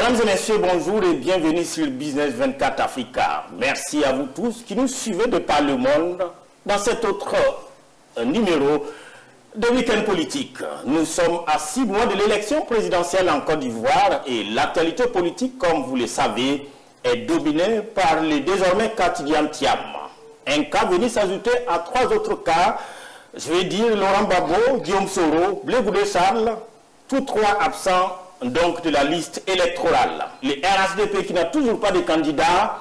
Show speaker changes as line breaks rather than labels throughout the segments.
Mesdames et messieurs, bonjour et bienvenue sur Business 24 Africa. Merci à vous tous qui nous suivez de par le monde dans cet autre numéro de Week-end politique. Nous sommes à 6 mois de l'élection présidentielle en Côte d'Ivoire et l'actualité politique, comme vous le savez, est dominée par le désormais cas Tidiane Thiam. Un cas venu s'ajouter à 3 autres cas, je vais dire Laurent Gbagbo, Guillaume Soro, Blé Goudé Charles, tous 3 absents donc de la liste électorale. Le RHDP qui n'a toujours pas de candidat,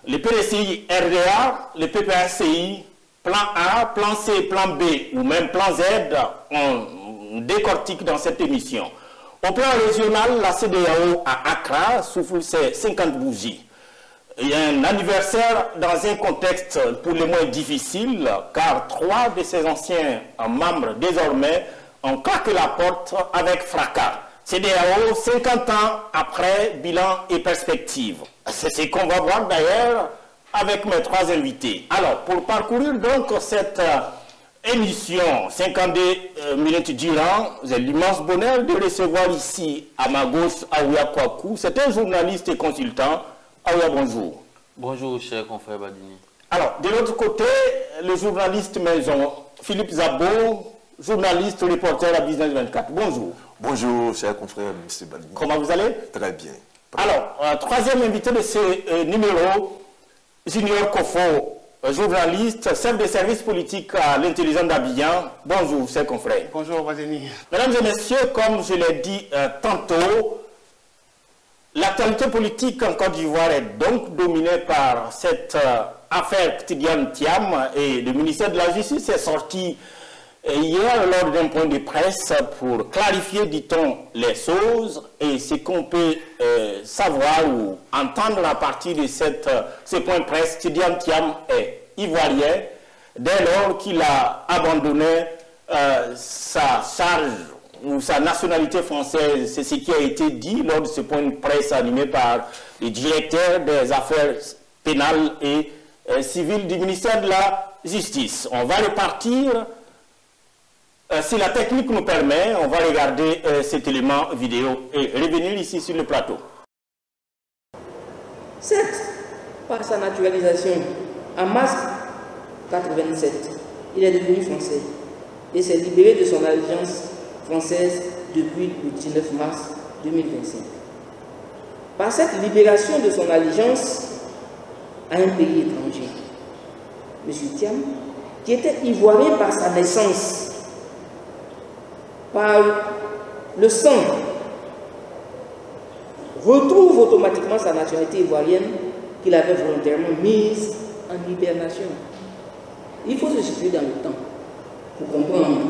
le PDCI RDA, le PPRCI, plan A, plan C, plan B ou même plan Z, on décortique dans cette émission. Au plan régional, la CEDEAO à Accra souffle ses 50 bougies. Il y a un anniversaire dans un contexte pour le moins difficile, car 3 de ses anciens membres désormais ont claqué la porte avec fracas. CEDEAO, 50 ans après, bilan et perspective. C'est ce qu'on va voir d'ailleurs avec mes 3 invités. Alors, pour parcourir donc cette émission, 52 minutes durant, j'ai l'immense bonheur de recevoir ici, à ma gauche, Aouya Kouakou. C'est un journaliste et consultant. Aouya, bonjour.
Bonjour, cher confrère Badini.
Alors, de l'autre côté, le journaliste maison, Philippe Zabo, journaliste, reporter à Business 24. Bonjour.
Bonjour, cher confrère, M. Badini.
Comment vous allez?
Très bien.
Alors, troisième invité de ce numéro, Junior Kofo, journaliste, chef de service politique à l'intelligence d'Abidjan. Bonjour, chers confrères.
Bonjour, Badini.
Mesdames et messieurs, comme je l'ai dit tantôt, l'actualité politique en Côte d'Ivoire est donc dominée par cette affaire Tidiane Thiam et le ministère de la Justice est sorti hier lors d'un point de presse pour clarifier, dit-on, les choses et ce qu'on peut savoir ou entendre à partir de ce point de presse. Tidiane Thiam est ivoirien dès lors qu'il a abandonné sa charge ou sa nationalité française. C'est ce qui a été dit lors de ce point de presse animé par le directeur des affaires pénales et civiles du ministère de la Justice. On va repartir. Si la technique nous permet, on va regarder cet élément vidéo et revenir ici sur le plateau.
Certes, par sa naturalisation, en mars 87, il est devenu français et s'est libéré de son allégeance française depuis le 19 mars 2025. Par cette libération de son allégeance à un pays étranger, M. Thiam, qui était ivoirien par sa naissance, par le sang, retrouve automatiquement sa nationalité ivoirienne qu'il avait volontairement mise en hibernation. Il faut se situer dans le temps pour comprendre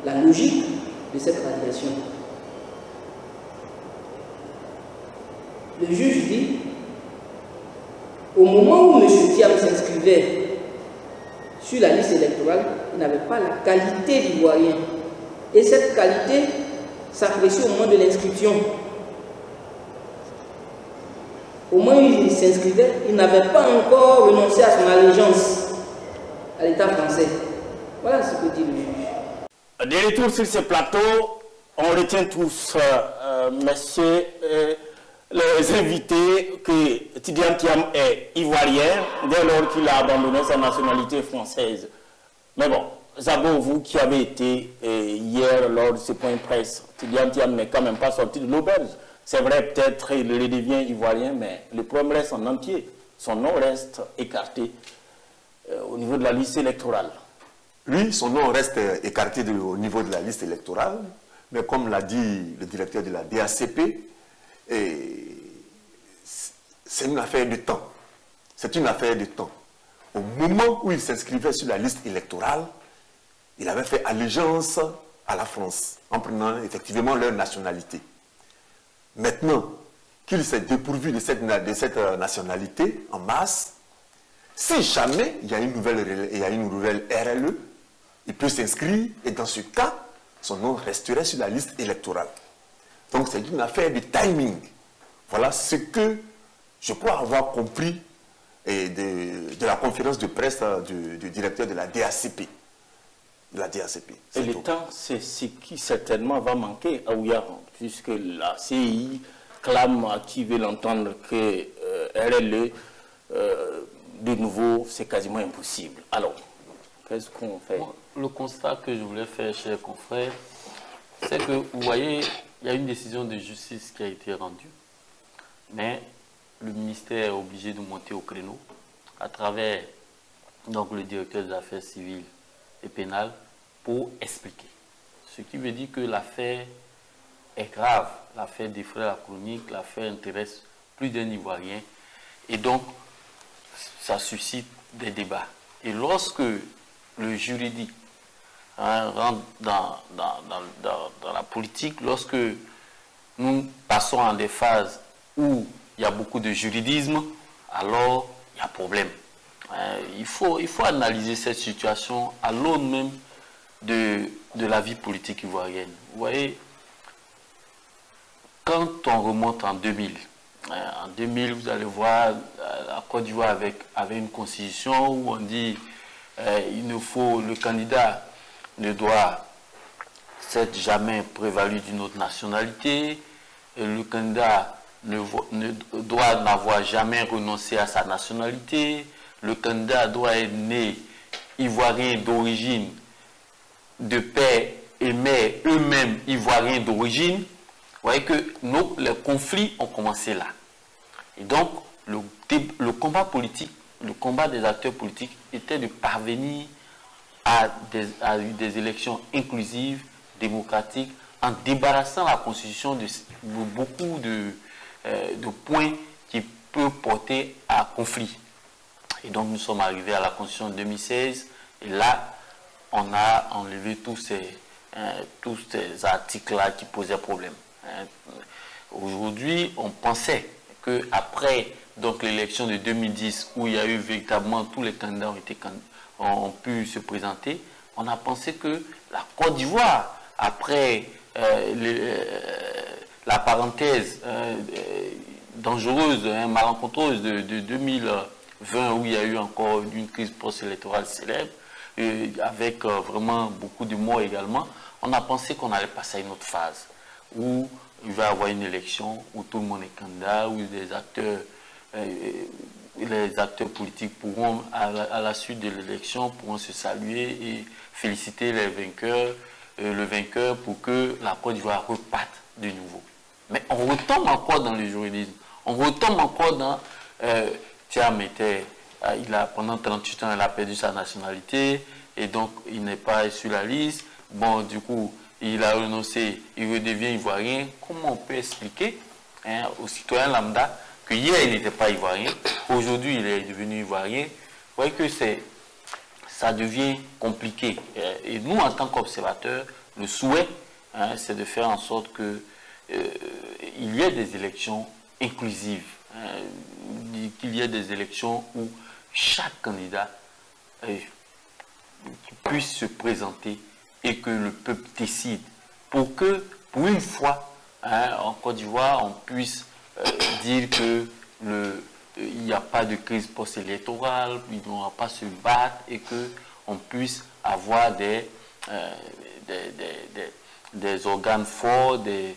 la logique de cette radiation. Le juge dit, au moment où M. Thiam s'inscrivait sur la liste électorale, il n'avait pas la qualité d'ivoirien. Et cette qualité s'apprécie au moment de l'inscription. Au moment où il s'inscrivait, il n'avait pas encore renoncé à son allégeance à l'État français. Voilà ce que dit le juge.
De retour sur ce plateau, on retient tous, messieurs, les invités, que Tidiane Thiam est ivoirien dès lors qu'il a abandonné sa nationalité française. Mais bon, Zabo, vous qui avez été hier lors de ce point de presse, Tidiane Thiam n'est quand même pas sorti de l'auberge. C'est vrai, peut-être il redevient ivoirien, mais le problème reste en entier. Son nom reste écarté au niveau de la liste électorale.
Oui, son nom reste écarté au niveau de la liste électorale, mais comme l'a dit le directeur de la DACP, c'est une affaire de temps. C'est une affaire de temps. Au moment où il s'inscrivait sur la liste électorale, il avait fait allégeance à la France, en prenant effectivement leur nationalité. Maintenant qu'il s'est dépourvu de cette nationalité en masse, si jamais il y a une nouvelle RLE, il peut s'inscrire et dans ce cas, son nom resterait sur la liste électorale. Donc c'est une affaire de timing. Voilà ce que je crois avoir compris de la conférence de presse du directeur de la DACP.
Et le temps, c'est ce qui certainement va manquer à Ouya, puisque la CI clament, à qui veut l'entendre que RLE, de nouveau, c'est quasiment impossible. Alors, qu'est-ce qu'on fait?
Le constat que je voulais faire, chers confrères, c'est que, vous voyez, il y a une décision de justice qui a été rendue, mais le ministère est obligé de monter au créneau à travers donc, le directeur des affaires civiles et pénales pour expliquer. Ce qui veut dire que l'affaire est grave, l'affaire défraie la chronique, l'affaire intéresse plus d'un Ivoirien et donc ça suscite des débats. Et lorsque le juridique rentre dans la politique, lorsque nous passons en des phases où il y a beaucoup de juridisme, alors il y a problème. Il faut analyser cette situation à l'aune même de la vie politique ivoirienne. Vous voyez, quand on remonte en 2000, vous allez voir la Côte d'Ivoire avec une constitution où on dit le candidat ne doit s'être jamais prévalu d'une autre nationalité, et le candidat doit n'avoir jamais renoncé à sa nationalité, le candidat doit être né ivoirien d'origine, de père et mère eux-mêmes ivoiriens d'origine. Vous voyez que les conflits ont commencé là. Et donc, le combat politique, le combat des acteurs politiques était de parvenir à des élections inclusives, démocratiques, en débarrassant la Constitution de beaucoup de points qui peuvent porter à conflit. Et donc, nous sommes arrivés à la Constitution de 2016, et là, on a enlevé tous ces articles-là qui posaient problème. Aujourd'hui, on pensait qu'après l'élection de 2010, où il y a eu véritablement tous les candidats ont pu se présenter, on a pensé que la Côte d'Ivoire, après la parenthèse dangereuse, malencontreuse de 2020, où il y a eu encore une crise post-électorale célèbre, avec vraiment beaucoup de morts également, on a pensé qu'on allait passer à une autre phase, où il va y avoir une élection, où tout le monde est candidat, où les acteurs politiques pourront, à la suite de l'élection, pourront se saluer et féliciter les vainqueurs, le vainqueur pour que la Côte d'Ivoire reparte de nouveau. Mais on retombe encore dans le juridisme. On retombe encore dans... Thiam pendant 38 ans, il a perdu sa nationalité et donc il n'est pas sur la liste. Bon, du coup, il a renoncé, il redevient ivoirien. Comment on peut expliquer aux citoyens lambda que hier il n'était pas ivoirien, aujourd'hui il est devenu ivoirien? Vous voyez que ça devient compliqué. Et nous, en tant qu'observateurs, le souhait, c'est de faire en sorte qu'il y ait des élections inclusives, qu'il y ait des élections où chaque candidat puisse se présenter et que le peuple décide pour que, pour une fois, en Côte d'Ivoire, on puisse dire que il n'y a pas de crise post-électorale, il ne va pas se battre et qu'on puisse avoir des organes forts, des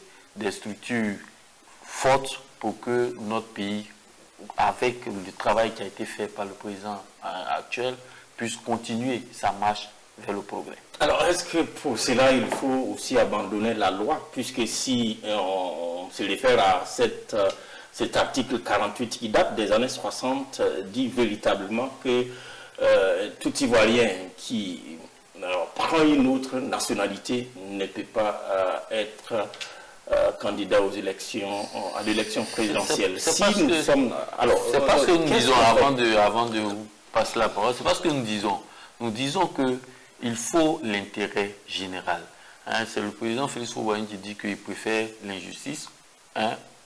structures fortes pour que notre pays, avec le travail qui a été fait par le président actuel, puisse continuer sa marche vers le progrès.
Alors, est-ce que pour cela, il faut aussi abandonner la loi, puisque si on se réfère à cet article 48 qui date des années 60, dit véritablement que tout Ivoirien qui prend une autre nationalité ne peut pas être candidat aux élections, à l'élection présidentielle.
C'est pas ce que nous disons avant de vous passer la parole. C'est pas ce que nous disons. Nous disons que il faut l'intérêt général. C'est le président Félix Houphouët-Boigny qui dit qu'il préfère l'injustice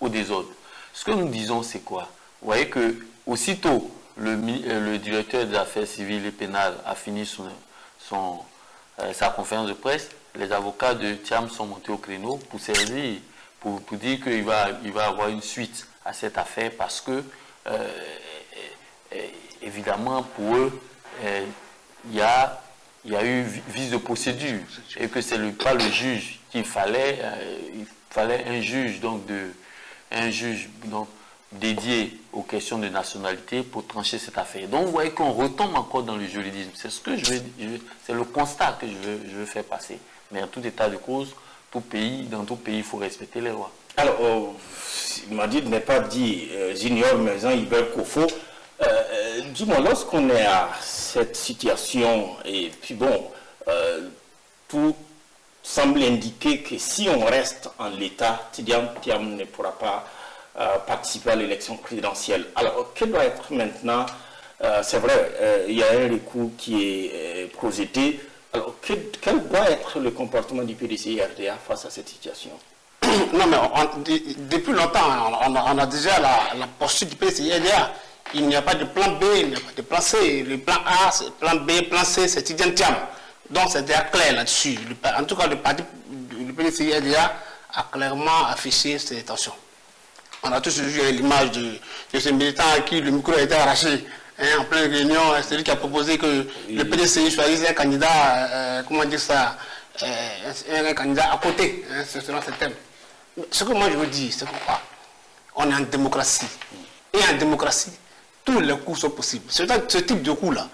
au désordre. Ce que nous disons, c'est quoi? Vous voyez que aussitôt le directeur des affaires civiles et pénales a fini sa conférence de presse, les avocats de Thiam sont montés au créneau pour servir, pour dire qu'il va avoir une suite à cette affaire parce que, évidemment, pour eux, il y a eu vice de procédure et que ce n'est pas le juge qu'il fallait, il fallait un juge donc un juge donc, dédié aux questions de nationalité pour trancher cette affaire. Donc vous voyez qu'on retombe encore dans le juridisme. C'est ce que c'est le constat que je veux faire passer. Mais en tout état de cause, dans tout pays, il faut respecter les lois.
Alors, Madid n'est pas dit j'ignore, mais Jean-Hubert Kofo. Dis-moi, lorsqu'on est à cette situation, et puis bon, tout semble indiquer que si on reste en l'état, Tidiane Thiam ne pourra pas participer à l'élection présidentielle. Alors, quel doit être maintenant, c'est vrai, il y a un recours qui est projeté. Alors, quel doit être le comportement du PDCI-RDA face à cette situation?
Non, mais depuis longtemps, on a déjà la posture du PDCI-RDA. Il n'y a pas de plan B, il n'y a pas de plan C. Le plan A, c'est plan B, plan C, c'est Tidiane Thiam. Donc, c'est déjà clair là-dessus. En tout cas, le PDCI-RDA a clairement affiché ses intentions. On a tous vu l'image de ce militant à qui le micro a été arraché en pleine réunion. C'est lui qui a proposé que le PDCI choisisse un candidat, comment dire ça, un candidat à côté, selon ce thème. Ce que moi je veux dire, c'est pourquoi on est en démocratie. Et en démocratie, tous les coups sont possibles. Ce type de coup-là,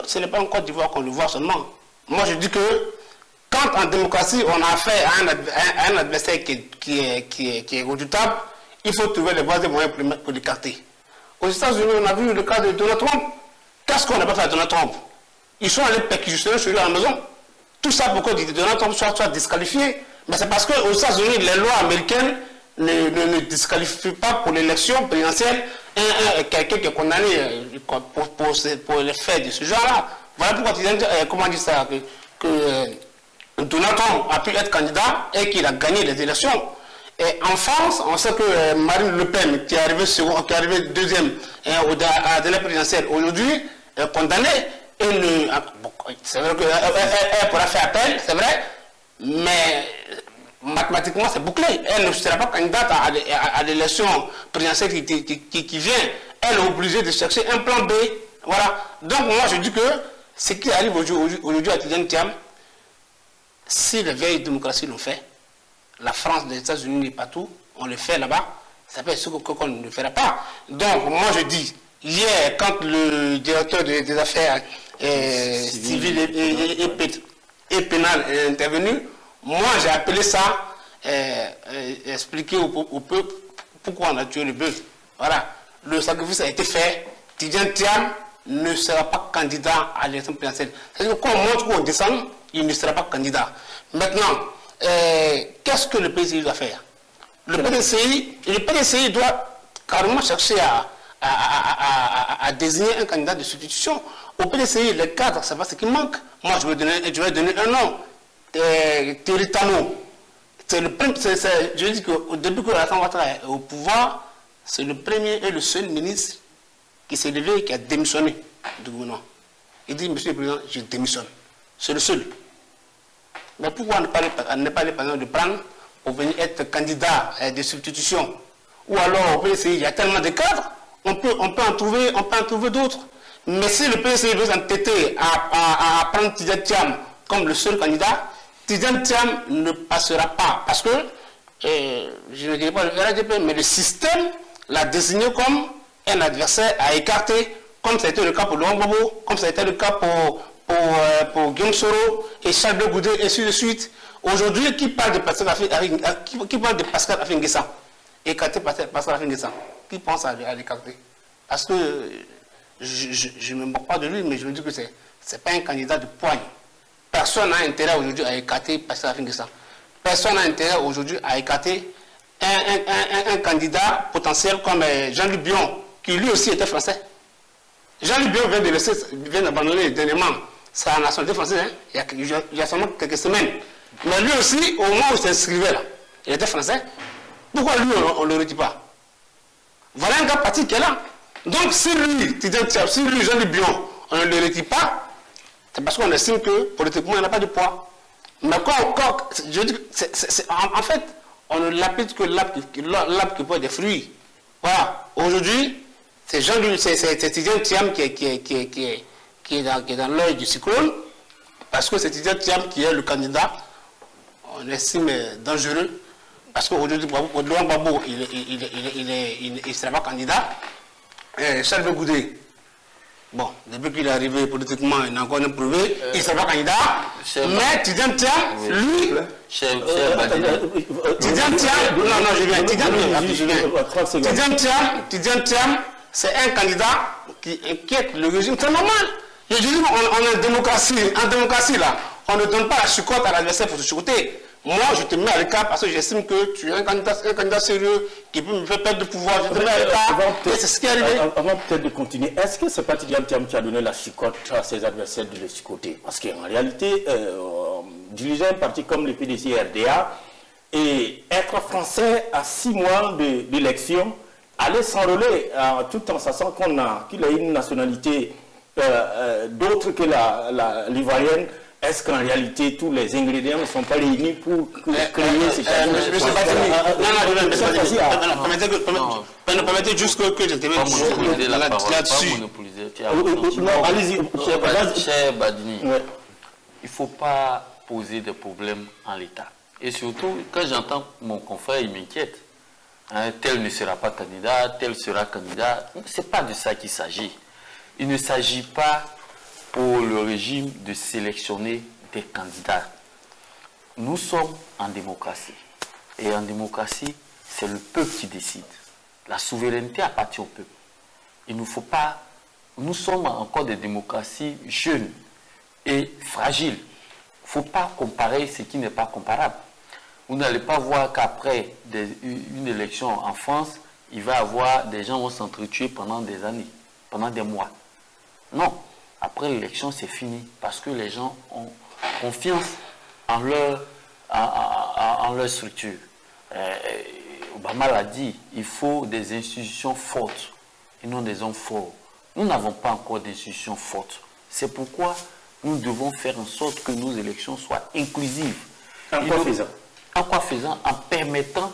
ce n'est pas en Côte d'Ivoire qu'on le voit seulement. Moi je dis que quand en démocratie on a affaire à un adversaire qui est redoutable, il faut trouver les voies et moyens pour l'écarter. Aux États-Unis, on a vu le cas de Donald Trump. Qu'est-ce qu'on n'a pas fait à Donald Trump? Ils sont allés perquisitionner chez lui à la maison. Tout ça pour que Donald Trump soit disqualifié. Mais c'est parce qu'aux États-Unis, les lois américaines ne disqualifient pas pour l'élection présidentielle quelqu'un qui est condamné pour les faits de ce genre-là. Voilà pourquoi comment dire ça, que Donald Trump a pu être candidat et qu'il a gagné les élections. Et en France, on sait que Marine Le Pen, qui est arrivée deuxième à la présidentielle aujourd'hui, est condamnée. C'est vrai qu'elle pourra faire appel, c'est vrai, mais mathématiquement c'est bouclé. Elle ne sera pas candidate à l'élection présidentielle qui vient. Elle est obligée de chercher un plan B. Voilà. Donc moi je dis que ce qui arrive aujourd'hui à Tidiane Thiam, si les vieilles démocraties l'ont fait, la France, les États-Unis et partout, on le fait là-bas, ça peut être ce qu'on ne fera pas. Donc, moi je dis, hier, quand le directeur des affaires civiles et pénales est intervenu, moi j'ai appelé ça, expliquer au peuple pourquoi on a tué le bœuf. Voilà, le sacrifice a été fait, Tidiane Thiam ne sera pas candidat à l'élection présidentielle. C'est-à-dire qu'on montre qu'on descend, il ne sera pas candidat. Maintenant, qu'est-ce que le PDCI doit faire? Le PDCI doit carrément chercher à désigner un candidat de substitution. Au PDCI, les cadres, c'est pas ce qui manque. Moi, je vais donner un nom. Teritano. Je dis qu'au début que Alassane Ouattara est au pouvoir, c'est le premier et le seul ministre qui s'est levé et qui a démissionné du gouvernement. Il dit, Monsieur le Président, je démissionne. C'est le seul. Mais pourquoi ne pas aller par exemple de prendre pour venir être candidat de substitution? Ou alors au PDCI, il y a tellement de cadres, on peut en trouver d'autres. Mais si le PDCI veut s'entêter à prendre Tidiane Thiam comme le seul candidat, Tidiane Thiam ne passera pas. Parce que, je ne dirais pas le RDP, mais le système l'a désigné comme un adversaire à écarter, comme ça a été le cas pour Laurent Gbagbo, comme ça a été le cas pour Guillaume Soro et Charles de Goudet, et ainsi de suite. Aujourd'hui, qui parle de Pascal Affi-N'Guessan? Écarter Pascal Affi-N'Guessan. Qui pense à l'écarter? Parce que je ne me moque pas de lui, mais je me dis que ce n'est pas un candidat de poigne. Personne n'a intérêt aujourd'hui à écarter Pascal Affi-N'Guessan. Personne n'a intérêt aujourd'hui à écarter un candidat potentiel comme Jean-Luc Bion, qui lui aussi était français. Jean-Luc Bion vient d'abandonner dernièrement sa nationalité française, hein, il y a seulement quelques semaines. Mais lui aussi, au moment où il s'inscrivait là, il était français. Pourquoi lui, on ne le redit pas? Voilà un gars parti qui est là. Donc si lui, Jean-Luc Bion, on ne le redit pas, c'est parce qu'on estime que politiquement, il n'a pas de poids. Mais je dis en fait, on ne l'applique que l'arbre qui porte des fruits. Voilà. Aujourd'hui, c'est Tidiane Thiam qui est dans l'œil du cyclone, parce que c'est Tidiane Thiam qui est le candidat, on estime dangereux, parce qu'aujourd'hui, Laurent Gbagbo, il ne sera pas candidat. Charles Goudé, bon, depuis qu'il est arrivé politiquement, il n'a encore rien prouvé, il ne sera pas candidat. Mais Tidjane Thiam, lui, Tidjane Thiam, c'est un candidat qui inquiète le régime. C'est normal. Je dis, on est en démocratie. En démocratie, là, on ne donne pas la chicotte à l'adversaire pour se chicoter. Moi, je te mets à l'écart parce que j'estime que tu es un candidat sérieux qui peut me faire perdre de pouvoir. Je te mets à l'écart. C'est ce qui est arrivé.
Avant peut-être de continuer, est-ce que ce n'est pas Tidjane Thiam qui a donné la chicotte à ses adversaires de le chicoter? Parce qu'en réalité, diriger un parti comme le PDC-RDA et être français à 6 mois d'élection, aller s'enrôler tout en sachant qu'il a une nationalité d'autre que l'ivoirienne, est-ce qu'en réalité tous les ingrédients ne sont pas réunis pour créer ces
permettez juste que je te mette là-dessus.
Allez-y. Cher Badini, il ne faut pas poser des problèmes en l'état. Et surtout, quand j'entends mon confrère, il m'inquiète. Hein, tel ne sera pas candidat, tel sera candidat. Ce n'est pas de ça qu'il s'agit. Il ne s'agit pas pour le régime de sélectionner des candidats. Nous sommes en démocratie. Et en démocratie, c'est le peuple qui décide. La souveraineté appartient au peuple. Il ne faut pas... Nous sommes encore des démocraties jeunes et fragiles. Il ne faut pas comparer ce qui n'est pas comparable. Vous n'allez pas voir qu'après une élection en France, il va y avoir des gens qui vont s'entretuer pendant des années, pendant des mois. Non. Après l'élection, c'est fini parce que les gens ont confiance en leur structure. Obama l'a dit, il faut des institutions fortes et non des hommes forts. Nous n'avons pas encore d'institutions fortes. C'est pourquoi nous devons faire en sorte que nos élections soient inclusives.
En quoi faisant?
En quoi faisant? En permettant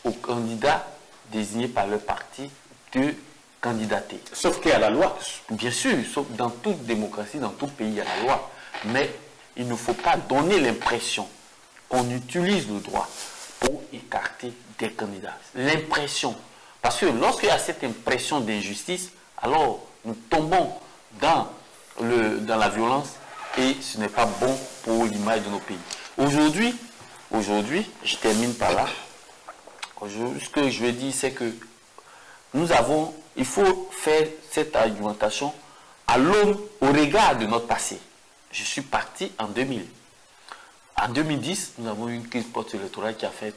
aux candidats désignés par leur parti de candidater.
Sauf qu'il y a la loi.
Bien sûr, sauf dans toute démocratie, dans tout pays, il y a la loi. Mais il ne faut pas donner l'impression qu'on utilise le droit pour écarter des candidats. L'impression. Parce que lorsqu'il y a cette impression d'injustice, alors nous tombons dans la violence et ce n'est pas bon pour l'image de nos pays. Aujourd'hui, je termine par là. Ce que je veux dire, c'est que il faut faire cette argumentation à l'aune, au regard de notre passé. Je suis parti en 2000. En 2010, nous avons eu une crise post-électorale qui a fait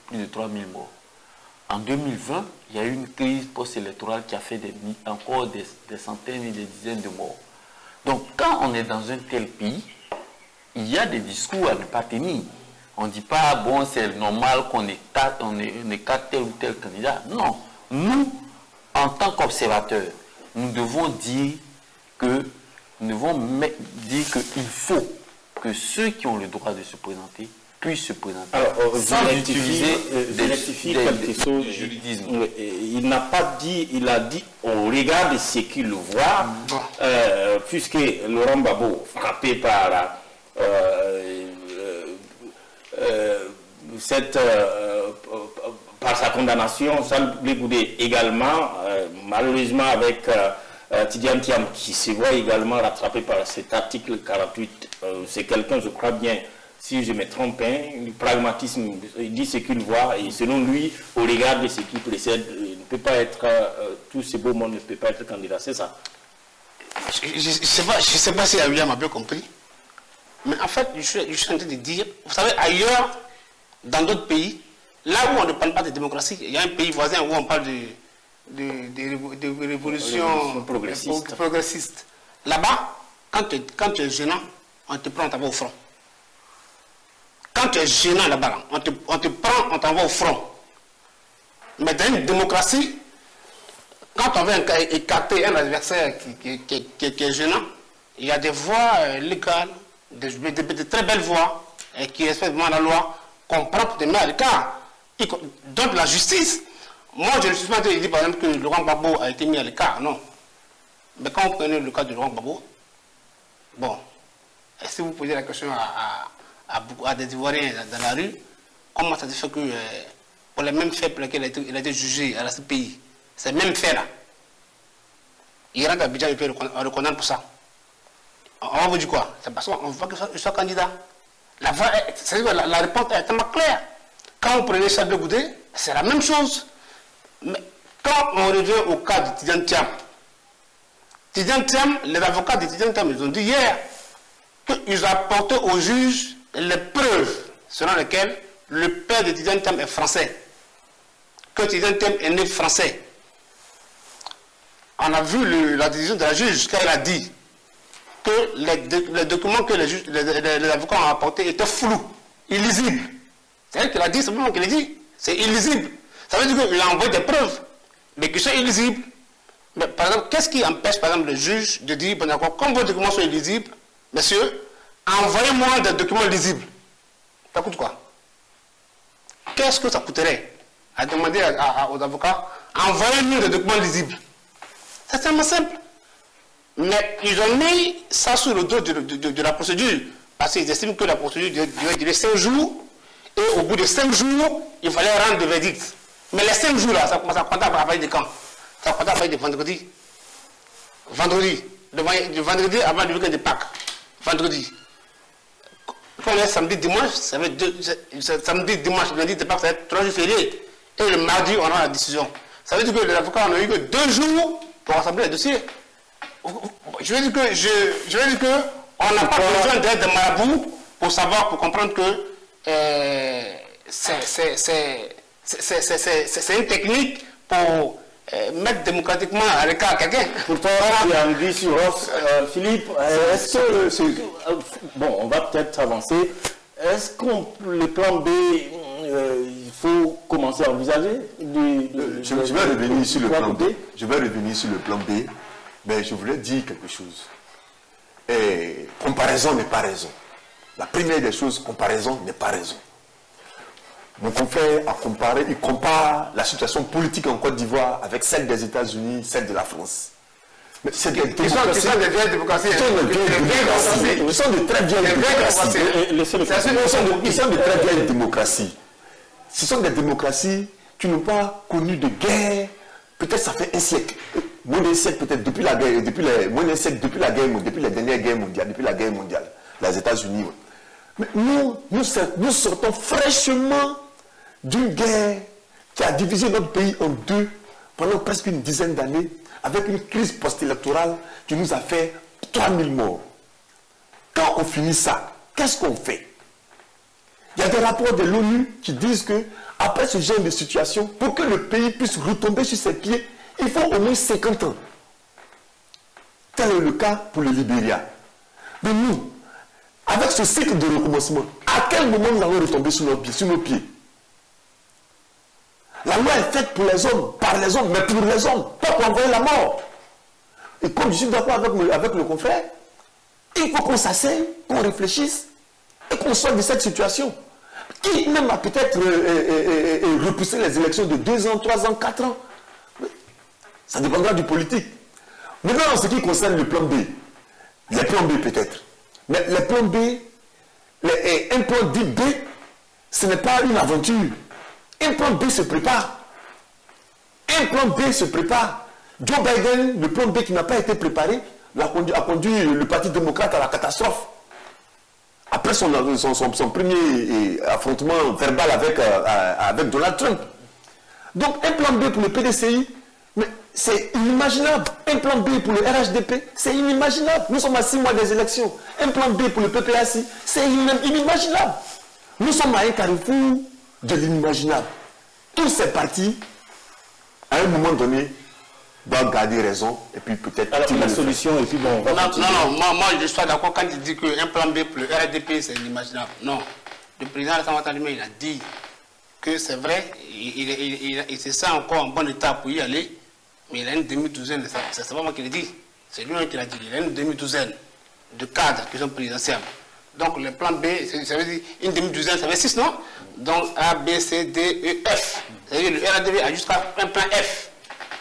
plus de 3000 morts. En 2020, il y a eu une crise post-électorale qui a fait encore des centaines et des dizaines de morts. Donc, quand on est dans un tel pays, il y a des discours à ne pas tenir. On ne dit pas, bon, c'est normal qu'on écarte tel ou tel candidat. Non. Nous, en tant qu'observateurs, nous devons dire qu'il faut que ceux qui ont le droit de se présenter puissent se présenter. Alors, sans utiliser
quelque chose.
Juridisme.
Il n'a pas dit, il a dit au regard de ce qu'il voit, puisque Laurent Gbagbo, frappé par par sa condamnation, Charles Goudé également, malheureusement avec Tidjane Thiam qui se voit également rattrapé par cet article 48. C'est quelqu'un, je crois bien, si je me trompe, le pragmatisme, il dit ce qu'il voit et selon lui, au regard de ce qui précède, il ne peut pas être, tout ce beau monde ne peut pas être candidat, c'est ça?
Je ne sais pas si William a bien compris, mais en fait, je suis en train de dire, vous savez, ailleurs, dans d'autres pays, là où on ne parle pas de démocratie, il y a un pays voisin où on parle de révolution progressiste. Là-bas, quand tu es gênant, on te prend, on t'envoie au front. Quand tu es gênant là-bas, on te prend, on t'envoie au front. Mais dans une démocratie, quand on veut écarter un adversaire qui est gênant, il y a des voies légales, de très belles voies, et qui respectent la loi, qu'on prend pour te mettre à l'écart. Donc la justice, moi je ne suis pas en train de dire par exemple que Laurent Gbagbo a été mis à l'écart, non. Mais quand on prenait le cas de Laurent Gbagbo, bon, si vous posez la question à des Ivoiriens dans la rue, comment ça se fait que pour les mêmes faits pour lesquels il a été jugé à la CPI, ces mêmes faits-là, il rentre à Abidjan et puis on le condamne pour ça. On va vous dire quoi? C'est parce qu'on veut qu'il soit candidat. La réponse est tellement claire. Quand on prenait Charles Goudé, c'est la même chose. Mais quand on revient au cas de Tidjane Thiam, les avocats de Tidjane Thiam, ils ont dit hier qu'ils ont apporté au juge les preuves selon lesquelles le père de Tidjane Thiam est français. Que Tidjane Thiam est né français. On a vu la décision de la juge quand elle a dit que les documents que les avocats ont apportés étaient flous, illisibles. C'est elle qui l'a dit, c'est moi qui l'ai dit. C'est illisible. Ça veut dire qu'il a envoyé des preuves, mais qui sont illisibles. Mais par exemple, qu'est-ce qui empêche par exemple le juge de dire, bon d'accord, comme vos documents sont illisibles, messieurs, envoyez-moi des documents lisibles. Ça coûte quoi? Qu'est-ce que ça coûterait à demander aux avocats, envoyez-nous des documents lisibles? C'est tellement simple. Mais ils ont mis ça sur le dos de la procédure. Parce qu'ils estiment que la procédure devait durer 5 jours. Et au bout de 5 jours, il fallait rendre le verdict. Mais les 5 jours là, ça commence à compter à partir de quand? Ça compte à partir de vendredi. Le vendredi avant le week-end de Pâques. Vendredi. Quand on est samedi, dimanche, ça va être samedi, dimanche, lundi de Pâques, ça va être 3 jours fériés. Et le mardi, on aura la décision. Ça veut dire que les avocats n'ont eu que 2 jours pour rassembler les dossiers. Je veux dire que on n'a pas besoin d'être des marabouts pour savoir, pour comprendre que c'est une technique pour mettre démocratiquement à l'écart quelqu'un.
Pourtant, il y a un vie sur Ross. Philippe, est-ce que... bon, on va peut-être avancer. Est-ce qu'on le plan B, il faut commencer à envisager
je vais revenir sur le plan B. Je vais revenir sur le plan B. Mais je voulais dire quelque chose. Et comparaison n'est pas raison. La première des choses, comparaison n'est pas raison. Mon confrère a comparé, il compare la situation politique en Côte d'Ivoire avec celle des États-Unis, celle de la France. Mais c'est des démocraties.
Ils sont des vieilles démocraties.
Ils sont de très vieilles démocraties. Ils sont de très vieilles démocraties. Ce sont des démocraties qui n'ont pas connu de guerre. Peut-être ça fait un siècle. Moins d'un siècle peut-être depuis la guerre, depuis les dernières guerres mondiales, depuis la guerre mondiale, les États-Unis. Mais nous sortons fraîchement d'une guerre qui a divisé notre pays en deux pendant presque une dizaine d'années, avec une crise post-électorale qui nous a fait 3000 morts. Quand on finit ça, qu'est-ce qu'on fait? Il y a des rapports de l'ONU qui disent que après ce genre de situation, pour que le pays puisse retomber sur ses pieds, il faut au moins 50 ans. Tel est le cas pour le Libéria. Mais nous, avec ce cycle de recommencement, à quel moment nous allons retomber sur nos pieds? La loi est faite pour les hommes, par les hommes, mais pour les hommes, pas pour envoyer la mort. Et comme je suis d'accord avec le confrère, il faut qu'on s'asseye, qu'on réfléchisse et qu'on sorte de cette situation. Qui même a peut-être repoussé les élections de 2 ans, 3 ans, 4 ans. Ça dépendra du politique. Maintenant, en ce qui concerne le plan B, les plans B peut-être. Mais les plans B, un plan dit B, ce n'est pas une aventure. Un plan B se prépare. Un plan B se prépare. Joe Biden, le plan B qui n'a pas été préparé, a conduit le Parti démocrate à la catastrophe. Après son premier affrontement verbal avec Donald Trump. Donc un plan B pour le PDCI, mais c'est inimaginable. Un plan B pour le RHDP, c'est inimaginable. Nous sommes à 6 mois des élections. Un plan B pour le PPACI, c'est inimaginable. Nous sommes à un carrefour de l'inimaginable. Tous ces partis, à un moment donné, doivent garder raison et puis peut-être...
Alors la solution, et puis bon...
moi je suis d'accord quand il dit qu'un plan B pour le RDP c'est inimaginable. Non. Le président Alassane Ouattara il a dit que c'est vrai, il se sent encore en bon état pour y aller, mais il a une demi-douzaine, c'est pas moi qui l'ai dit, c'est lui qui l'a dit, il a une demi-douzaine de cadres qui sont présidentiels. Donc le plan B, ça veut dire une demi-douzaine, ça fait 6, non? Donc A, B, C, D, E, F. C'est-à-dire le RDP a jusqu'à un plan F.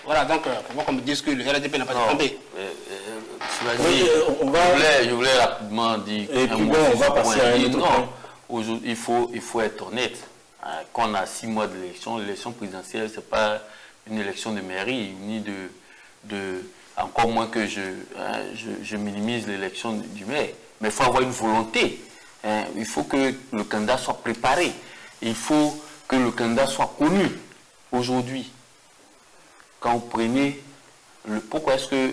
Voilà, donc, pour moi qu'on me dise que le RDP n'a pas de plan B.
Je voulais rapidement dire
et puis bon, on va passer à un autre point.
Il faut être honnête qu'on a 6 mois d'élection. L'élection présidentielle, ce n'est pas une élection de mairie, ni encore moins que je minimise l'élection du maire. Mais il faut avoir une volonté. Il faut que le candidat soit préparé. Il faut que le candidat soit connu. Aujourd'hui, quand vous prenez... pourquoi est-ce que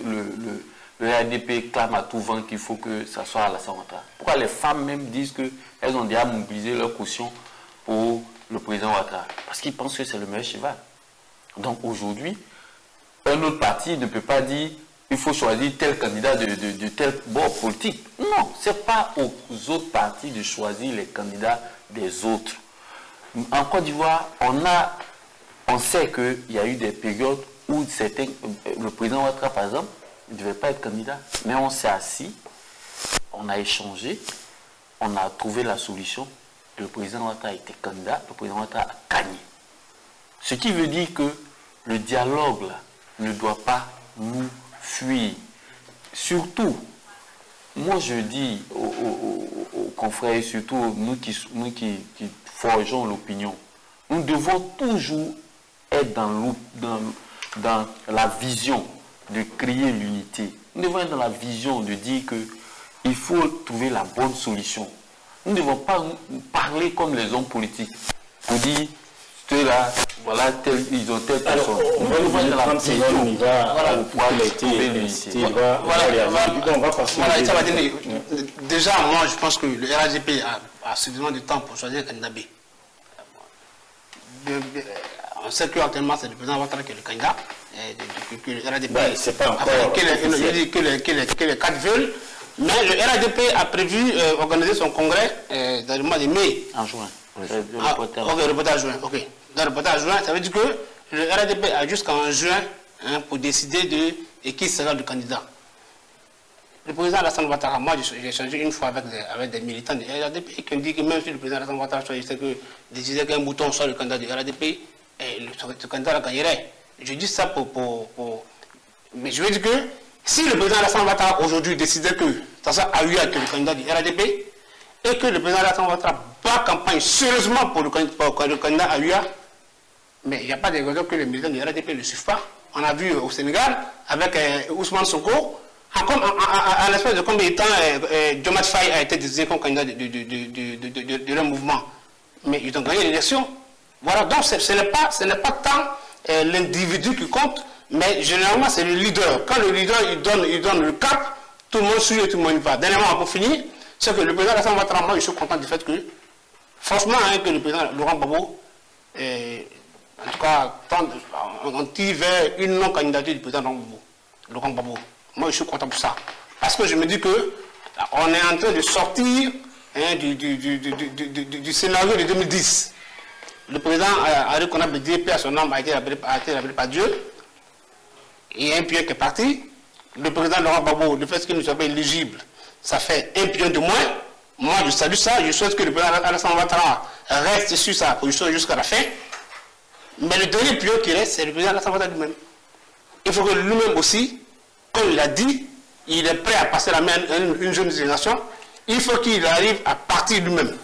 le RDP clame à tout vent qu'il faut que ça soit à l'Assemblée Ouattara? Pourquoi les femmes même disent qu'elles ont déjà mobilisé leur caution pour le président Ouattara? Parce qu'ils pensent que c'est le meilleur cheval. Donc aujourd'hui, un autre parti ne peut pas dire il faut choisir tel candidat de tel bord politique. Non, ce n'est pas aux autres partis de choisir les candidats des autres. En Côte d'Ivoire, on sait qu'il y a eu des périodes où le président Ouattara, par exemple, ne devait pas être candidat. Mais on s'est assis, on a échangé, on a trouvé la solution. Le président Ouattara était candidat, le président Ouattara a gagné. Ce qui veut dire que le dialogue là, ne doit pas nous fuir. Surtout, moi je dis aux confrères, et surtout nous qui forgeons l'opinion, nous devons toujours être dans la vision de créer l'unité. Nous devons être dans la vision de dire qu'il faut trouver la bonne solution. Nous ne devons pas parler comme les hommes politiques pour dire là, voilà, ils ont telle personne.
On va aller dans la vision, on va pouvoir trouver l'unité.
Déjà, moi, je pense que le RADP a suffisamment de temps pour choisir un candidat B. On sait qu'actuellement, c'est le président Ouattara qui est le candidat. Que le RADP.
C'est pas encore.
Que les 4 veulent. Mais le RADP a prévu organiser son congrès dans le mois de mai.
En juin.
Ok, reportage juin. Ok. Dans le reportage juin, ça veut dire que le RADP a jusqu'en juin pour décider de qui sera le candidat. Le président Alassane Ouattara, moi j'ai échangé une fois avec des militants du RADP qui me disent que même si le président Alassane Ouattara décidait qu'un bouton soit le candidat du RADP, ce candidat gagnerait. Je dis ça mais je veux dire que si le président Alassane Ouattara aujourd'hui décidait que ça soit Aouya qui est le candidat du RADP et que le président Alassane Ouattara bat campagne sérieusement pour le candidat Aouya, mais il n'y a pas de raison que les militants du RADP ne le suivent pas. On a vu au Sénégal avec Ousmane Sonko, à l'espèce de combien de temps Diomaye Faye a été désigné comme candidat de leur mouvement. Mais ils ont gagné l'élection. Voilà, donc ce n'est pas tant l'individu qui compte, mais généralement c'est le leader. Quand le leader il donne le cap, tout le monde suit et tout le monde va. Dernièrement, pour finir, c'est que le président Alassane Ouattara, moi je suis content du fait que, franchement, que le président Laurent Gbagbo, en tout cas, on tire vers une non-candidature du président Laurent Gbagbo. Moi je suis content pour ça. Parce que je me dis que on est en train de sortir du scénario de 2010. Le président Henri Konan Bédié, paix à son âme, a été rappelé par Dieu. Il y a un pion qui est parti. Le président Laurent Gbagbo, le fait qu'il ne soit pas éligible, ça fait un pion de moins. Moi, je salue ça. Je souhaite que le président Alassane Ouattara reste sur sa position jusqu'à la fin. Mais le dernier pion qui reste, c'est le président Alassane Ouattara lui-même. Il faut que lui-même aussi, comme il a dit, il est prêt à passer la main à une jeune génération. Il faut qu'il arrive à partir lui-même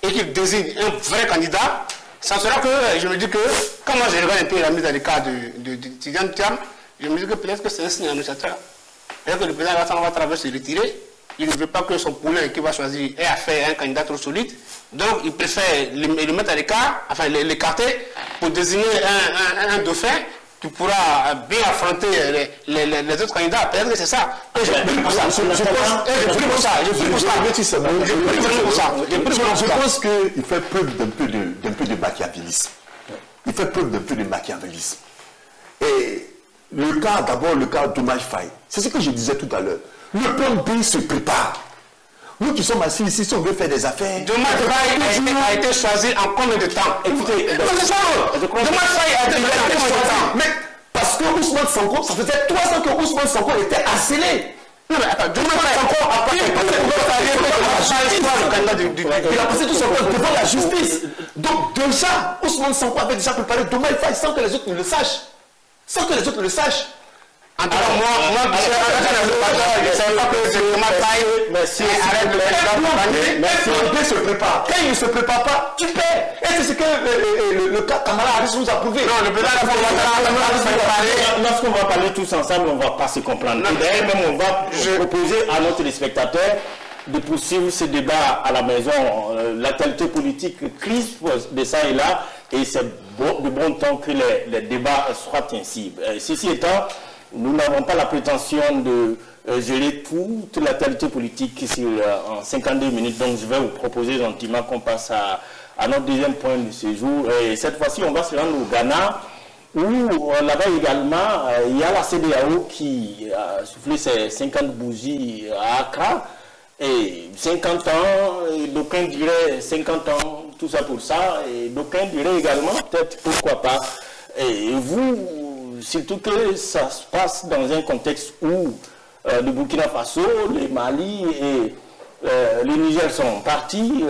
et qu'il désigne un vrai candidat. Ça sera que je me dis que, quand moi je regarde un peu la mise dans le cas de Tidiane Thiam, je me dis que peut-être que c'est un signe annonciateur. Peut-être que le président Alassane Ouattara veut se retirer. Il ne veut pas que son poulain qui va choisir ait à faire un candidat trop solide. Donc il préfère le mettre à l'écart, enfin l'écarter, pour désigner un dauphin qui pourra bien affronter les autres candidats. Peut-être que c'est ça. Je
pense qu'il fait preuve d'un peu de machiavélisme. Il fait preuve d'un peu de machiavélisme. Et d'abord le cas Diomaye Faye, c'est ce que je disais tout à l'heure. Le plan B se prépare. Nous qui sommes assis ici, si on veut faire des affaires...
Diomaye Faye a été choisi en combien de temps? Écoutez, Diomaye Faye a été choisi en combien de temps?
Mais parce que Ousmane Sonko, ça faisait 3 ans que Ousmane Sonko était harcelé.
Non mais attends, Diomaye Sonko a
il a passé tout son temps devant la justice. Donc déjà, Ousmane Sonko avait déjà préparé Diomaye Faye sans que les autres ne le sachent. Sans que les autres ne le sachent.
En tout cas, moi,
il se prépare. Quand il ne se prépare pas, il perd. Et c'est ce que le camarade Harris nous a prouvé.
Non, le président
lorsqu'on va parler tous ensemble, on ne va pas se comprendre. Et d'ailleurs, même on va proposer à nos téléspectateurs de poursuivre ce débat à la maison. L'actualité politique crispe de ça et là, et c'est de bon temps que les débats soient ainsi. Ceci étant, nous n'avons pas la prétention de gérer toute l'actualité politique en 52 minutes, donc je vais vous proposer gentiment qu'on passe à notre deuxième point de ce jour. Et cette fois-ci, on va se rendre au Ghana, où là-bas également, il y a la CEDEAO qui a soufflé ses 50 bougies à Accra. Et 50 ans, d'aucuns diraient 50 ans, tout ça pour ça, et d'aucuns diraient également, peut-être, pourquoi pas. Et vous, surtout que ça se passe dans un contexte où le Burkina Faso, le Mali et le Niger sont partis.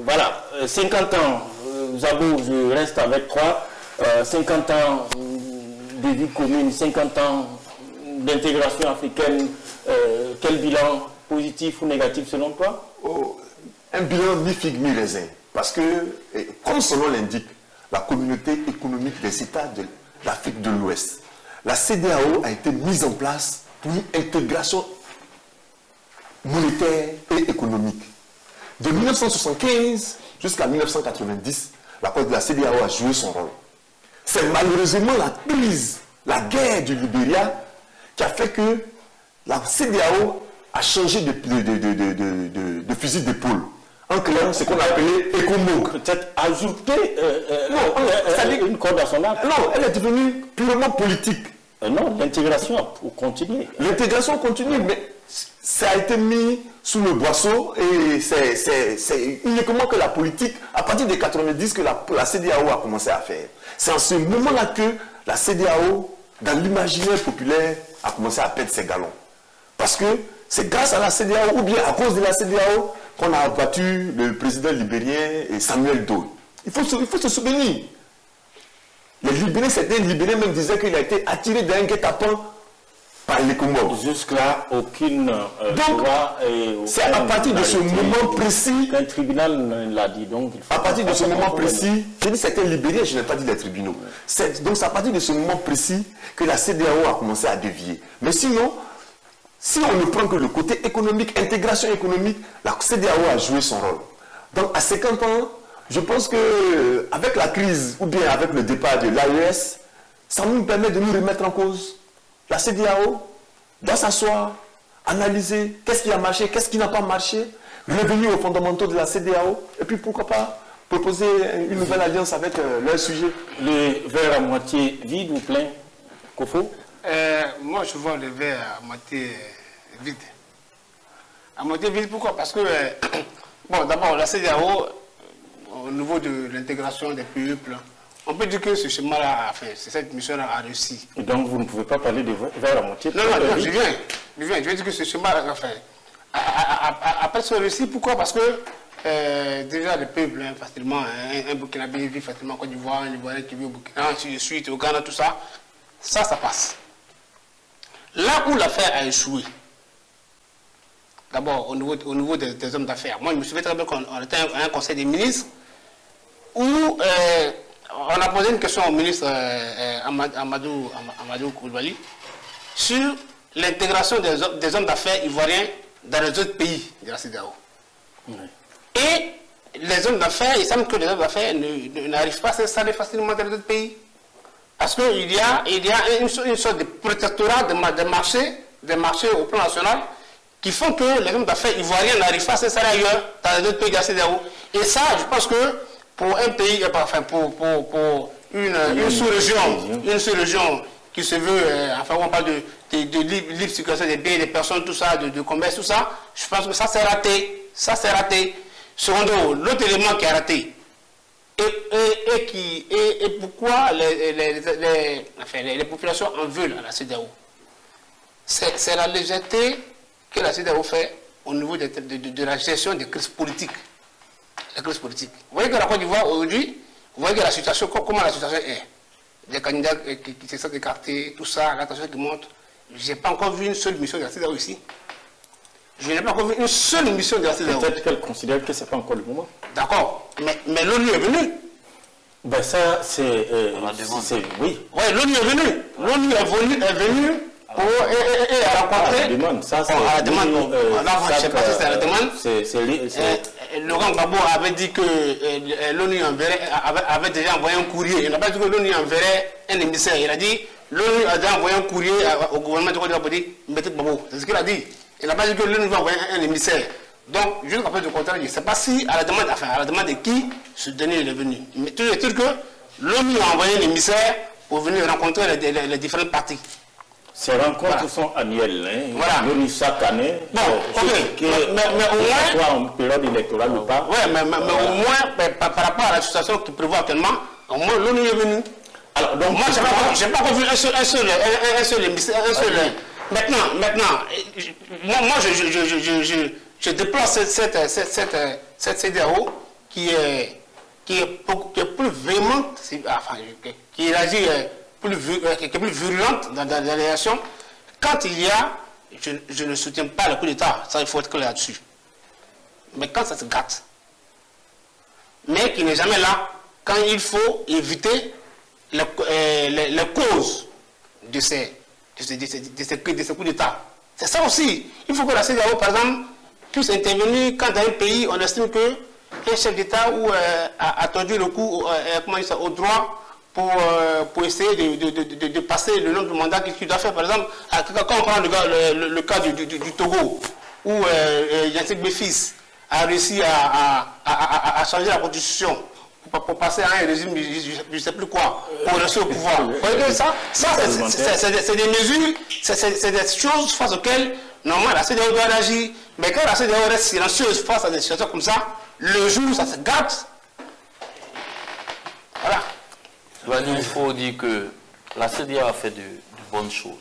Voilà, 50 ans, Zabo, je reste avec toi, 50 ans de vie commune, 50 ans d'intégration africaine, quel bilan positif ou négatif selon toi?
Un bilan ni figue ni raisin. Parce que, comme son nom l'indique, la communauté économique des États de l'Afrique de l'Ouest, la CEDEAO a été mise en place pour une intégration monétaire et économique. De 1975 jusqu'à 1990, la CEDEAO a joué son rôle. C'est malheureusement la crise, la guerre du Libéria qui a fait que la CEDEAO a changé de fusil d'épaule. En clair, c'est qu'on appelait ECOMOG.
Peut-être ajouter une corde à son arc.
Non, elle est devenue purement politique.
Non, l'intégration continue.
L'intégration continue, mais ça a été mis sous le boisseau et c'est uniquement que la politique, à partir de 90, que la CEDEAO a commencé à faire. C'est en ce moment-là que la CEDEAO, dans l'imaginaire populaire, a commencé à perdre ses galons. Parce que c'est grâce à la CEDEAO, ou bien à cause de la CEDEAO, qu'on a abattu le président libérien Samuel Doe. Il faut se souvenir. Les Libériens, certains Libériens même disaient qu'il a été attiré d'un guet-apens par les Comores.
Jusque-là, aucune loi.
C'est à partir de ce moment précis.
Un tribunal l'a dit. Donc,
à partir de ce moment précis, j'ai dit certains Libériens, je n'ai pas dit les tribunaux. Donc c'est à partir de ce moment précis que la CEDEAO a commencé à dévier. Mais sinon, si on ne prend que le côté économique, intégration économique, la CEDEAO a joué son rôle. Donc à 50 ans, je pense qu'avec la crise ou bien avec le départ de l'AES, ça nous permet de nous remettre en cause. La CEDEAO doit s'asseoir, analyser qu'est-ce qui a marché, qu'est-ce qui n'a pas marché, revenir aux fondamentaux de la CEDEAO et puis pourquoi pas proposer une nouvelle alliance avec leur sujet.
Le verre à moitié vide ou plein, Kofo?
Moi, je vois le verre à moitié vide. À moitié vide, pourquoi? Parce que, bon, d'abord, la CEDEAO, au niveau de l'intégration des peuples, on peut dire que ce schéma-là, enfin, cette mission-là a réussi.
Et donc, vous ne pouvez pas parler de verre à moitié
non, je viens. Je veux dire que ce schéma-là, enfin, après ce réussi, pourquoi? Parce que, déjà, les peuples, facilement, un Burkinabé vit facilement en Côte d'Ivoire, un Ivoirien qui vit au Burkina, ainsi de suite, au Ghana, tout ça, ça passe. Là où l'affaire a échoué, d'abord au niveau des hommes d'affaires, moi je me souviens très bien qu'on était à un conseil des ministres où on a posé une question au ministre Amadou Koulibaly sur l'intégration des hommes d'affaires ivoiriens dans les autres pays de la CEDEAO. Et les hommes d'affaires, il semble que les hommes d'affaires n'arrivent pas à s'installer facilement dans les autres pays. Parce qu'il y a une sorte de protectorat des marchés au plan national qui font que les hommes d'affaires ivoiriens n'arrivent pas à s'installer ailleurs dans les autres pays de la CEDEAO. Et ça, je pense que pour un pays, enfin pour une sous-région qui se veut, enfin on parle de libre circulation des biens et des personnes, tout ça, de commerce, tout ça, je pense que ça c'est raté. Ça c'est raté. Secondo, l'autre élément qui est raté, et pourquoi les populations en veulent à la CEDEAO, c'est la légèreté que la CEDEAO fait au niveau de la gestion des crises politiques. La crise politique. Vous voyez que la Côte d'Ivoire aujourd'hui, vous voyez que la situation, comment la situation est. Des candidats qui se sont écartés, tout ça, la tension qui monte. je n'ai pas encore vu une seule mission de la CEDEAO ici. Je n'ai pas encore vu une seule mission de la CEDEAO.
Peut-être qu'elle considère que ce n'est pas encore le moment.
D'accord, mais l'ONU est venue.
Ben ça, c'est... oui.
Oui, l'ONU est venue. L'ONU est venue pour et a rencontré...
la demande, ça c'est...
la demande, je ne sais pas si c'est la demande. Laurent Gbagbo avait dit que l'ONU avait déjà envoyé un courrier. Il n'a pas dit que l'ONU enverrait un émissaire. Il a dit l'ONU a déjà envoyé un courrier au gouvernement de Côte d'Ivoire pour dire mettez Gbagbo. C'est ce qu'il a dit. Il n'a pas dit que l'ONU va envoyer un émissaire. Donc, jusqu'à preuve du contraire, je ne sais pas si à la demande de qui ce dernier est venu. Mais toujours est-il que l'ONU a envoyé un émissaire pour venir rencontrer les différentes parties.
Ces rencontres sont annuelles. Hein.
Voilà.
L'ONU chaque année.
Bon, ok. Mais au moins.
Soit en période électorale ou pas.
Oui, mais au moins, par rapport à la situation qui prévoit actuellement, au moins l'ONU est venue. Alors, donc, moi, je n'ai pas vu un seul émissaire. Maintenant, moi, je déplore cette CEDEAO qui est plus véhémente, qui réagit qui est plus virulente dans la réaction. Quand il y a, je ne soutiens pas le coup d'État, ça il faut être clair là-dessus. Mais quand ça se gâte, mais qui n'est jamais là, quand il faut éviter les causes de ces coups d'État. C'est ça aussi. Il faut que la CEDEAO, par exemple, puisse intervenir quand dans un pays, on estime qu'un chef d'État a tendu le coup au droit pour essayer de passer le nombre de mandats qu'il doit faire. Par exemple, quand on prend le cas du Togo, où Yassine Béfis a réussi à changer la constitution pour passer à un régime, je ne sais plus quoi, pour rester au pouvoir. Vous voyez que ça c'est des mesures, c'est des choses face auxquelles, normalement, la CEDEAO doit réagir. Mais quand la CEDEAO reste silencieuse face à des situations comme ça, le jour où ça se gâte, voilà.
Il faut dire que la CEDEAO a fait de bonnes choses.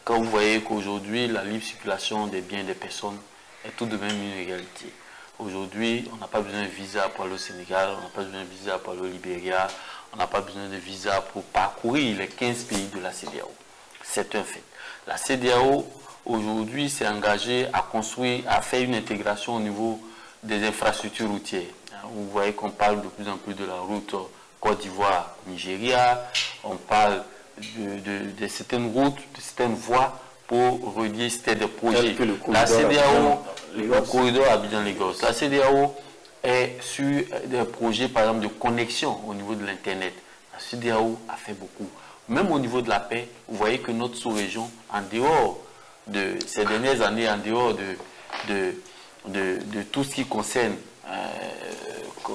Quand vous voyez qu'aujourd'hui, la libre circulation des biens et des personnes est tout de même une réalité. Aujourd'hui, on n'a pas besoin de visa pour aller au Sénégal, on n'a pas besoin de visa pour aller au Libéria, on n'a pas besoin de visa pour parcourir les 15 pays de la CEDEAO. C'est un fait. La CEDEAO, aujourd'hui, s'est engagée à construire, à faire une intégration au niveau des infrastructures routières. Vous voyez qu'on parle de plus en plus de la route Côte d'Ivoire-Nigeria, on parle de certaines routes, de certaines voies pour relier, c'était des projets. La CEDEAO, le corridor Abidjan-Lagos, la CEDEAO est sur des projets, par exemple, de connexion au niveau de l'Internet. La CEDEAO a fait beaucoup. Même au niveau de la paix, vous voyez que notre sous-région, en dehors de ces dernières années, en dehors de tout ce qui concerne,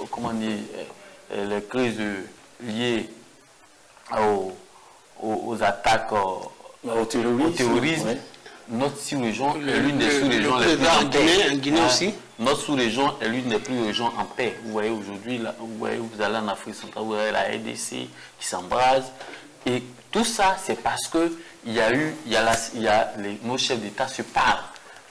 comment dire, les crises liées aux attaques, au terrorisme, ouais. Notre sous-région est l'une des sous-régions les plus en paix.
En Guinée aussi.
Notre sous-région est l'une des plus régions en paix. Vous voyez aujourd'hui, vous allez en Afrique centrale, vous avez la RDC qui s'embrase. Et tout ça, c'est parce que nos chefs d'État se parlent.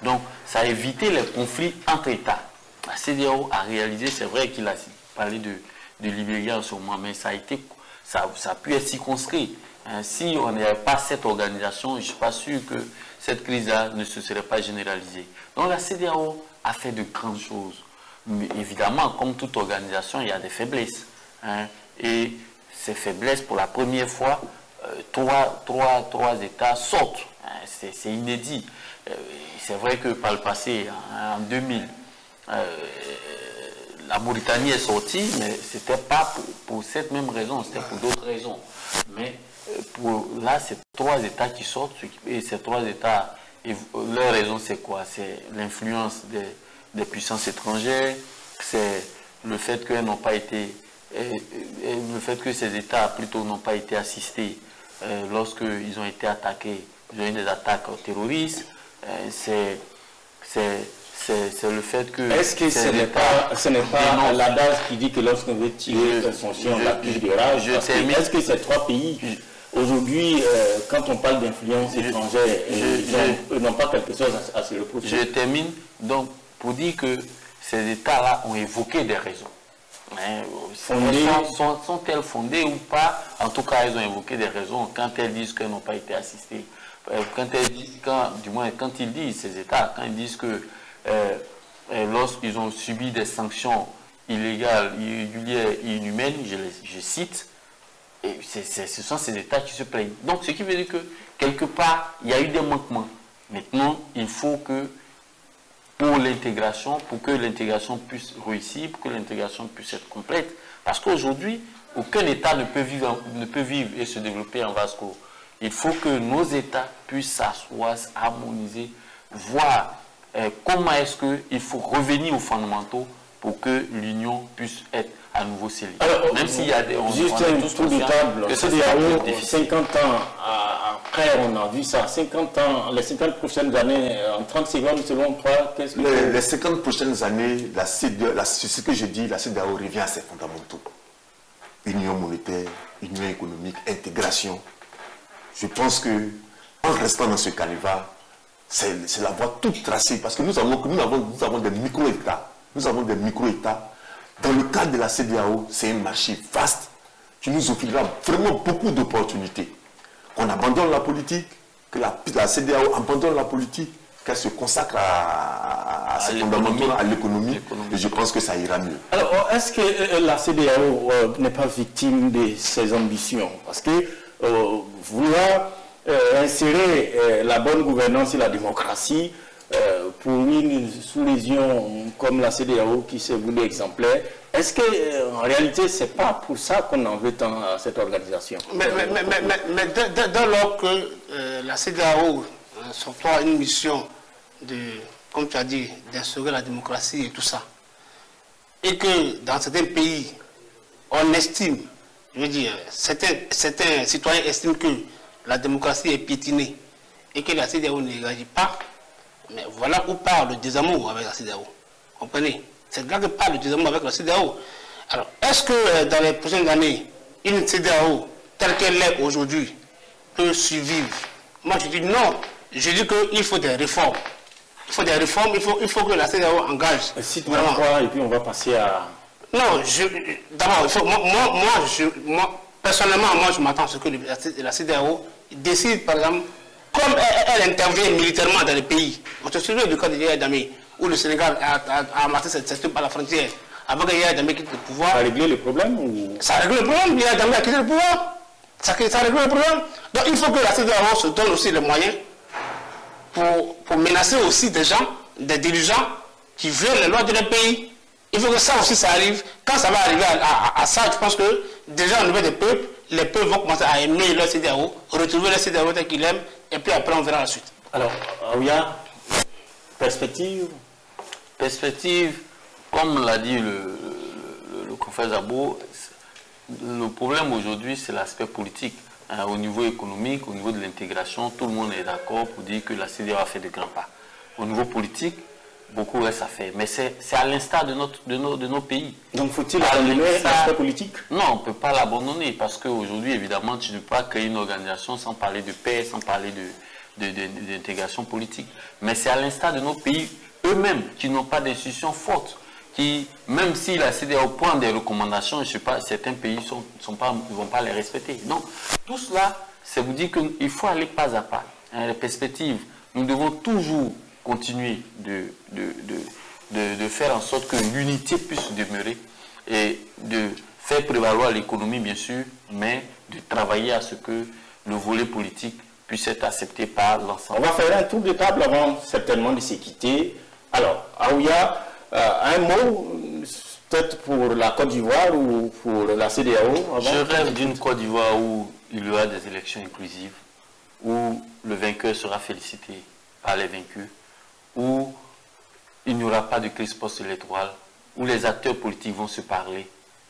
Donc, ça a évité les conflits entre États. La CEDEAO a réalisé, c'est vrai qu'il a parlé de Libéria en ce moment, mais ça a pu être circonscrit. Si on n'avait pas cette organisation, je ne suis pas sûr que cette crise-là ne se serait pas généralisée. Donc la CEDEAO a fait de grandes choses. Mais évidemment, comme toute organisation, il y a des faiblesses. Et ces faiblesses, pour la première fois, trois États sortent. C'est inédit. C'est vrai que par le passé, en 2000, la Mauritanie est sortie, mais ce n'était pas pour cette même raison, c'était pour d'autres raisons. Mais là, c'est trois États qui sortent, et ces trois États, leur raison c'est quoi? C'est l'influence des puissances étrangères, c'est le fait qu'elles n'ont pas été, le fait que ces États plutôt n'ont pas été assistés lorsqu'ils ont été attaqués, ils ont eu des attaques terroristes, c'est le fait que...
Est-ce que ce n'est pas l'adage qui dit que lorsqu'on veut tirer son chien, on l'accuse de rage? Est-ce que ces trois pays, aujourd'hui, quand on parle d'influence étrangère, ils n'ont pas quelque chose à se reprocher?
Je termine donc pour dire que ces États-là ont évoqué des raisons. Sont-elles fondées ou pas? En tout cas, elles ont évoqué des raisons quand elles disent qu'elles n'ont pas été assistées. Quand ils disent, ces États, quand ils disent que lorsqu'ils ont subi des sanctions illégales, irrégulières et inhumaines, je cite, et ce sont ces États qui se plaignent. Donc, ce qui veut dire que, quelque part, il y a eu des manquements. Maintenant, il faut que, pour l'intégration, pour que l'intégration puisse réussir, pour que l'intégration puisse être complète, parce qu'aujourd'hui, aucun État ne peut vivre et se développer en vase clos. Il faut que nos États puissent s'asseoir, harmoniser, voir comment est-ce qu'il faut revenir aux fondamentaux pour que l'Union puisse être à nouveau scellée. Même s'il y a des...
Juste un tour de table. Que CEDEAO, 50 ans après, on a vu ça. 50 ans, les 50 prochaines années, en 30 secondes, selon toi, qu'est-ce que...
Les 50 prochaines années, c'est ce que je dis, la CEDEAO revient à ses fondamentaux. Union monétaire, union économique, intégration. Je pense que en restant dans ce canevas, c'est la voie toute tracée parce que nous avons des micro-États. Nous avons des micro-États. Dans le cadre de la CEDEAO, c'est un marché vaste qui nous offrira vraiment beaucoup d'opportunités. Qu'on abandonne la politique, que la CEDEAO abandonne la politique, qu'elle se consacre à ses fondamentaux, à l'économie, et je pense que ça ira mieux.
Alors, est-ce que la CEDEAO n'est pas victime de ses ambitions? Parce que vouloir insérer la bonne gouvernance et la démocratie pour une sous-région comme la CEDEAO qui s'est voulue exemplaire, est-ce qu'en réalité, ce n'est pas pour ça qu'on en veut tant à cette organisation?
Mais dès lors que la CEDEAO s'octroie une mission de, comme tu as dit, d'instaurer la démocratie et tout ça, et que dans certains pays, on estime, je veux dire, certains citoyens estiment que la démocratie est piétinée et que la CEDEAO ne réagit pas, mais voilà où part le désamour avec la CEDEAO. Comprenez? C'est là que part le désamour avec la CEDEAO. Alors, est-ce que dans les prochaines années, une CEDEAO telle qu'elle est aujourd'hui peut survivre? Moi, je dis non. Je dis qu'il faut des réformes. Il faut des réformes, il faut que la CEDEAO engage.
Cite-moi quoi, et puis on va passer à...
Non, d'abord, moi, personnellement, moi, je m'attends à ce que la CEDEAO décide, par exemple, comme elle intervient militairement dans les pays. On se souvient du cas de Yahya Jammeh, où le Sénégal a amassé cette troupe à la frontière, avant que Yahya Jammeh quitte le pouvoir.
Ça a réglé le problème ou... Ça
a réglé le problème, Yahya Jammeh a quitté le pouvoir. Ça a réglé le problème. Donc il faut que la CEDEAO se donne aussi les moyens pour menacer aussi des gens, des dirigeants qui violent les lois de leur pays. Il faut que ça aussi, ça arrive. Quand ça va arriver à ça, je pense que déjà au niveau des peuples, les peuples vont commencer à aimer leur CEDEAO, retrouver leur CEDEAO tel qu'ils aiment, et puis après on verra la suite.
Alors, Aouya, perspective?
Perspective, comme l'a dit le confrère Zabo, le problème aujourd'hui c'est l'aspect politique. Au niveau économique, au niveau de l'intégration, tout le monde est d'accord pour dire que la CEDEAO a fait de grands pas. Au niveau politique, beaucoup reste à faire. Mais c'est à l'instar de nos pays.
Donc faut-il abandonner l'aspect politique?
Non, on ne peut pas l'abandonner parce qu'aujourd'hui, évidemment, tu ne peux pas créer une organisation sans parler de paix, sans parler d'intégration politique. Mais c'est à l'instar de nos pays eux-mêmes qui n'ont pas d'institutions fortes. Qui, même si la CEDEAO prend des recommandations, je ne sais pas, certains pays ne vont pas les respecter. Donc, tout cela, c'est vous dire qu'il faut aller pas à pas. Les perspectives, nous devons toujours continuer de faire en sorte que l'unité puisse demeurer et de faire prévaloir l'économie, bien sûr, mais de travailler à ce que le volet politique puisse être accepté par l'ensemble.
On va faire un tour de table avant certainement de se quitter. Alors, Aouya, un mot peut-être pour la Côte d'Ivoire ou pour la CEDEAO?
Je rêve d'une Côte d'Ivoire où il y aura des élections inclusives, où le vainqueur sera félicité par les vaincus, où il n'y aura pas de crise post-électorale, où les acteurs politiques vont se parler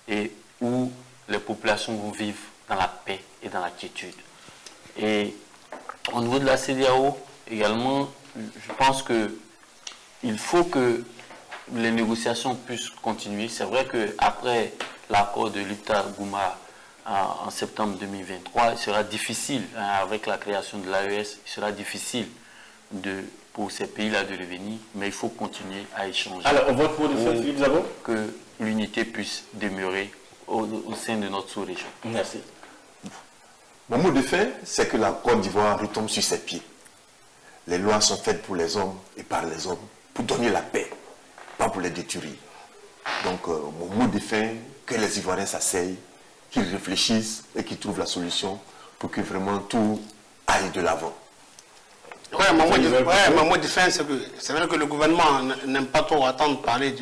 et où les populations vont vivre dans la paix et dans la quiétude. Et au niveau de la CEDEAO, également, je pense qu'il faut que les négociations puissent continuer. C'est vrai qu'après l'accord de Lipta Gouma en septembre 2023, il sera difficile, avec la création de l'AES, il sera difficile pour ces pays-là de revenir, mais il faut continuer à échanger.
Alors, votre mot de fin, Philippe Zabo?
Que l'unité puisse demeurer au sein de notre sous-région.
Merci.
Mon mot de fin, c'est que la Côte d'Ivoire retombe sur ses pieds. Les lois sont faites pour les hommes et par les hommes, pour donner la paix, pas pour les détruire. Donc, mon mot de fin, que les Ivoiriens s'asseyent, qu'ils réfléchissent et qu'ils trouvent la solution pour que vraiment tout aille de l'avant.
Ouais, mon mot de fin, c'est que c'est vrai que le gouvernement n'aime pas trop attendre parler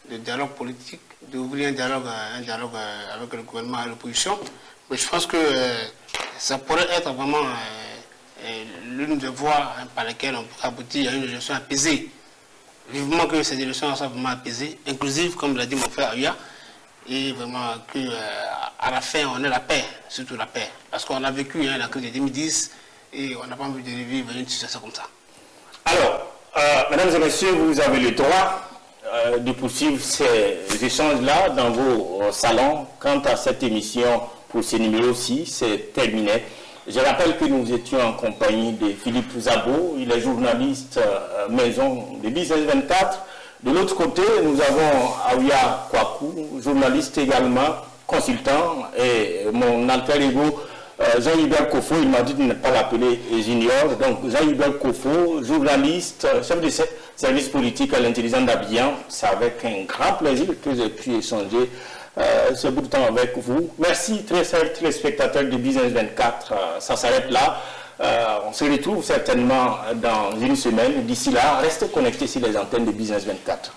de dialogue politique, d'ouvrir un dialogue avec le gouvernement et l'opposition. Mais je pense que ça pourrait être vraiment l'une des voies par lesquelles on pourrait aboutir à une élection apaisée. Vivement que ces élections soient vraiment apaisées, inclusives, comme l'a dit mon frère Aya, et vraiment qu'à la fin, on ait la paix, surtout la paix. Parce qu'on a vécu la crise de 2010 et on n'a pas envie de revivre une situation comme ça.
Alors, mesdames et messieurs, vous avez le droit de poursuivre ces échanges-là dans vos salons. Quant à cette émission, pour ce numéro-ci, c'est terminé. Je rappelle que nous étions en compagnie de Philippe Zabo, il est journaliste maison de Business 24. De l'autre côté, nous avons Aouya Kwaku, journaliste également, consultant, et mon alter ego, Jean-Hubert Kofo, il m'a dit de ne pas l'appeler Junior. Donc Jean-Hubert Kofo, journaliste, chef de service politique à l'intelligence d'Abidjan. C'est avec un grand plaisir que j'ai pu échanger ce bout de temps avec vous. Merci très chers téléspectateurs de Business 24. Ça s'arrête là. On se retrouve certainement dans une semaine. D'ici là, restez connectés sur les antennes de Business 24.